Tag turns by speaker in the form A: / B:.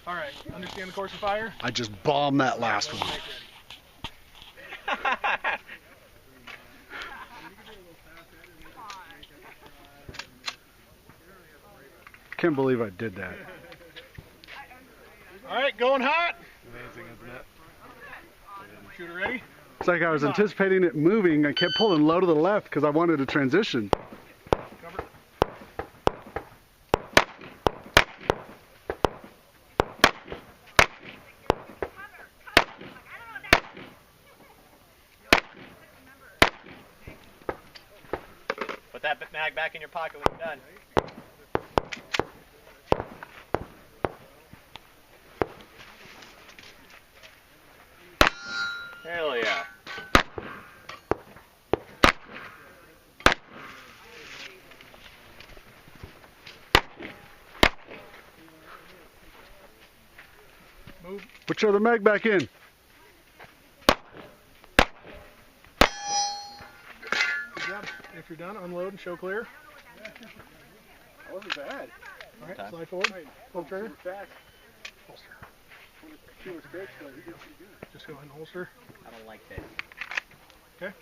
A: All right, understand the course of fire?
B: I just bombed that last one. Can't believe I did that.
A: All right, going hot.
C: Amazing, isn't it?
A: Shooter ready?
B: It's like I was anticipating it moving. I kept pulling low to the left because I wanted to transition.
A: Cover.
D: Put that mag back in your pocket when you're done. Hell yeah.
A: Move.
B: Put your other mag back in.
A: Good job. If you're done, unload and show clear.
C: That wasn't bad.
A: All right, slide forward. Pull the trigger. Holster. Just go ahead and holster.
D: I don't like that.
A: Okay.